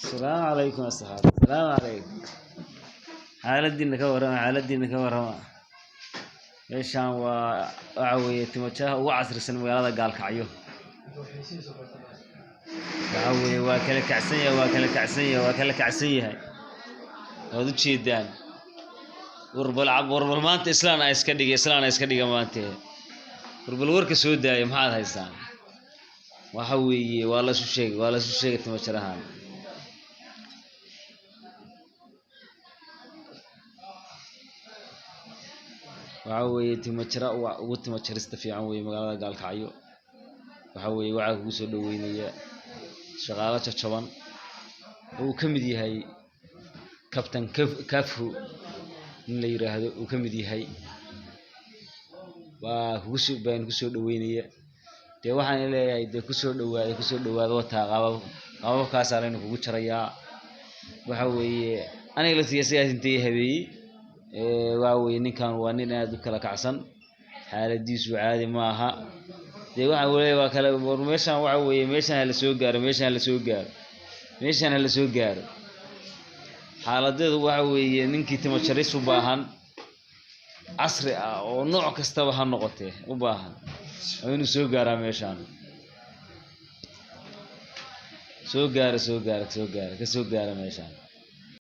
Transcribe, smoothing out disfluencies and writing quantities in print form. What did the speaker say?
السلام عليكم الصحاب. السلام عليكم. حالدينا كورما حالدينا كورما meeshaan waxa weeye timojaha ugu casrisan magaalada Gaalkacyo waxa weeye waa kala kacsan yahay wad u jeedaan warbal maanta islaan ay iska dhigay maanta warbal warka soo daayay maxaad haysaan waxa weeye waa la soo sheegay timojahan waxa weeye timajara ugu timajarista fiican weeye magaalada Gaalkacyo waxa weeye waxa ugu soo dhaweynaya shaqaale jajaban oo kamid yahay kabtan Kafu in la yiraahdo oo kamid yahay waa ugu soo dhaweynaya waxaan leeyahay ku soo dhawaado wata qaababkaas aan kugu jarayaa waxa weeye aniga la siyaasintay habeeyay waa weeye ninkan waa nin aad u kala kacsan xaaladiisu caadi ma aha waxa weeye waa kala meeshan waxa weeye meeshan la soo gaaro xaaladeedu waxa weeye ninkii timojaris u baahan casri ah oo nooc kasta ha noqotee u baahan inuu soo gaaro meeshan soo gaaro meeshan